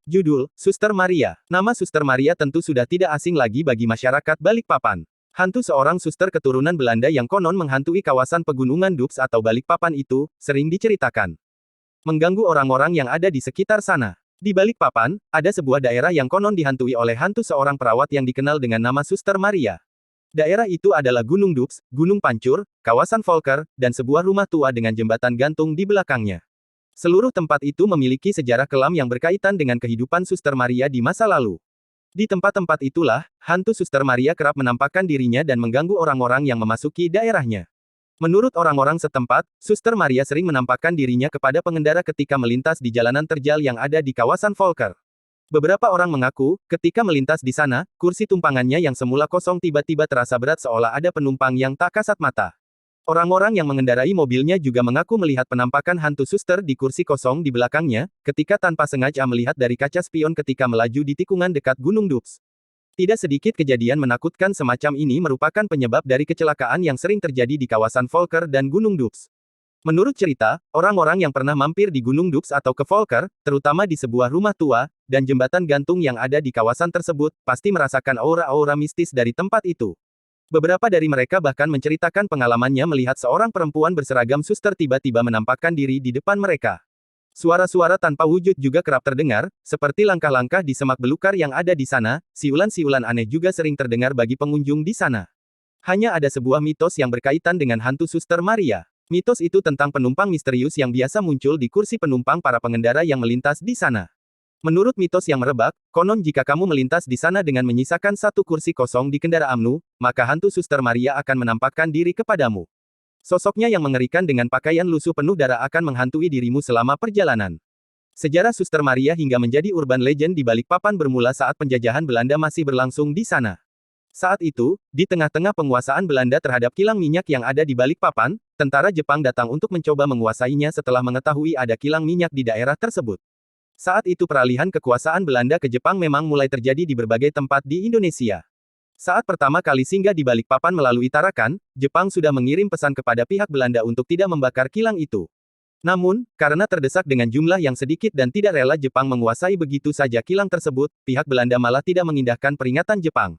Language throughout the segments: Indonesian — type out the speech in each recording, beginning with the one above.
Judul, Suster Maria. Nama Suster Maria tentu sudah tidak asing lagi bagi masyarakat Balikpapan. Hantu seorang suster keturunan Belanda yang konon menghantui kawasan pegunungan Doubs atau Balikpapan itu, sering diceritakan mengganggu orang-orang yang ada di sekitar sana. Di Balikpapan, ada sebuah daerah yang konon dihantui oleh hantu seorang perawat yang dikenal dengan nama Suster Maria. Daerah itu adalah Gunung Doubs, Gunung Pancur, kawasan Volker, dan sebuah rumah tua dengan jembatan gantung di belakangnya. Seluruh tempat itu memiliki sejarah kelam yang berkaitan dengan kehidupan Suster Maria di masa lalu. Di tempat-tempat itulah, hantu Suster Maria kerap menampakkan dirinya dan mengganggu orang-orang yang memasuki daerahnya. Menurut orang-orang setempat, Suster Maria sering menampakkan dirinya kepada pengendara ketika melintas di jalanan terjal yang ada di kawasan Volker. Beberapa orang mengaku, ketika melintas di sana, kursi tumpangannya yang semula kosong tiba-tiba terasa berat seolah ada penumpang yang tak kasat mata. Orang-orang yang mengendarai mobilnya juga mengaku melihat penampakan hantu suster di kursi kosong di belakangnya, ketika tanpa sengaja melihat dari kaca spion ketika melaju di tikungan dekat Gunung Doubs. Tidak sedikit kejadian menakutkan semacam ini merupakan penyebab dari kecelakaan yang sering terjadi di kawasan Volker dan Gunung Doubs. Menurut cerita, orang-orang yang pernah mampir di Gunung Doubs atau ke Volker, terutama di sebuah rumah tua, dan jembatan gantung yang ada di kawasan tersebut, pasti merasakan aura-aura mistis dari tempat itu. Beberapa dari mereka bahkan menceritakan pengalamannya melihat seorang perempuan berseragam suster tiba-tiba menampakkan diri di depan mereka. Suara-suara tanpa wujud juga kerap terdengar, seperti langkah-langkah di semak belukar yang ada di sana, siulan-siulan aneh juga sering terdengar bagi pengunjung di sana. Hanya ada sebuah mitos yang berkaitan dengan hantu Suster Maria. Mitos itu tentang penumpang misterius yang biasa muncul di kursi penumpang para pengendara yang melintas di sana. Menurut mitos yang merebak, konon jika kamu melintas di sana dengan menyisakan satu kursi kosong di kendaraanmu, maka hantu Suster Maria akan menampakkan diri kepadamu. Sosoknya yang mengerikan dengan pakaian lusuh penuh darah akan menghantui dirimu selama perjalanan. Sejarah Suster Maria hingga menjadi urban legend di Balikpapan bermula saat penjajahan Belanda masih berlangsung di sana. Saat itu, di tengah-tengah penguasaan Belanda terhadap kilang minyak yang ada di Balikpapan, tentara Jepang datang untuk mencoba menguasainya setelah mengetahui ada kilang minyak di daerah tersebut. Saat itu peralihan kekuasaan Belanda ke Jepang memang mulai terjadi di berbagai tempat di Indonesia. Saat pertama kali singgah di Balikpapan melalui Tarakan, Jepang sudah mengirim pesan kepada pihak Belanda untuk tidak membakar kilang itu. Namun, karena terdesak dengan jumlah yang sedikit dan tidak rela Jepang menguasai begitu saja kilang tersebut, pihak Belanda malah tidak mengindahkan peringatan Jepang.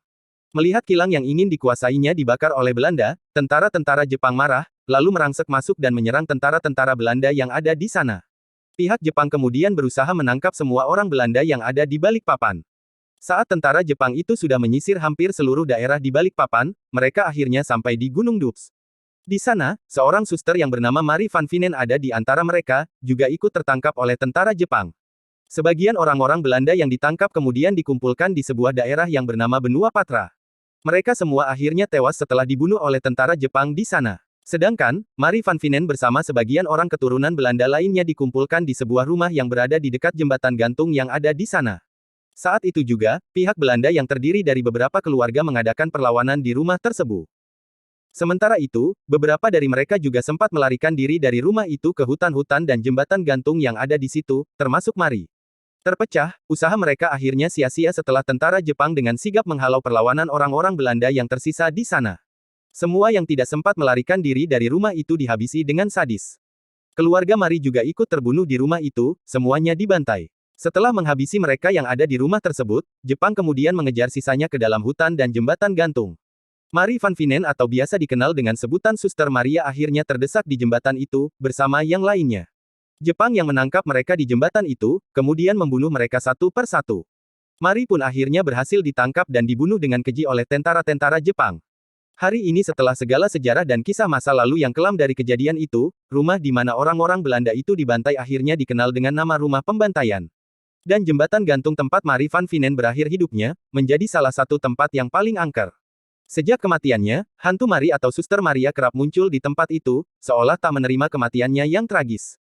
Melihat kilang yang ingin dikuasainya dibakar oleh Belanda, tentara-tentara Jepang marah, lalu merangsek masuk dan menyerang tentara-tentara Belanda yang ada di sana. Pihak Jepang kemudian berusaha menangkap semua orang Belanda yang ada di Balikpapan. Saat tentara Jepang itu sudah menyisir hampir seluruh daerah di Balikpapan, mereka akhirnya sampai di Gunung Doubs. Di sana, seorang suster yang bernama Marie van Vinen ada di antara mereka, juga ikut tertangkap oleh tentara Jepang. Sebagian orang-orang Belanda yang ditangkap kemudian dikumpulkan di sebuah daerah yang bernama Benua Patra. Mereka semua akhirnya tewas setelah dibunuh oleh tentara Jepang di sana. Sedangkan, Marie van Vinen bersama sebagian orang keturunan Belanda lainnya dikumpulkan di sebuah rumah yang berada di dekat jembatan gantung yang ada di sana. Saat itu juga, pihak Belanda yang terdiri dari beberapa keluarga mengadakan perlawanan di rumah tersebut. Sementara itu, beberapa dari mereka juga sempat melarikan diri dari rumah itu ke hutan-hutan dan jembatan gantung yang ada di situ, termasuk Marie. Terpecah, usaha mereka akhirnya sia-sia setelah tentara Jepang dengan sigap menghalau perlawanan orang-orang Belanda yang tersisa di sana. Semua yang tidak sempat melarikan diri dari rumah itu dihabisi dengan sadis. Keluarga Marie juga ikut terbunuh di rumah itu, semuanya dibantai. Setelah menghabisi mereka yang ada di rumah tersebut, Jepang kemudian mengejar sisanya ke dalam hutan dan jembatan gantung. Marie van Vinen atau biasa dikenal dengan sebutan Suster Maria akhirnya terdesak di jembatan itu, bersama yang lainnya. Jepang yang menangkap mereka di jembatan itu, kemudian membunuh mereka satu per satu. Marie pun akhirnya berhasil ditangkap dan dibunuh dengan keji oleh tentara-tentara Jepang. Hari ini setelah segala sejarah dan kisah masa lalu yang kelam dari kejadian itu, rumah di mana orang-orang Belanda itu dibantai akhirnya dikenal dengan nama Rumah Pembantaian. Dan jembatan gantung tempat Marie van Vinen berakhir hidupnya, menjadi salah satu tempat yang paling angker. Sejak kematiannya, hantu Marie atau Suster Maria kerap muncul di tempat itu, seolah tak menerima kematiannya yang tragis.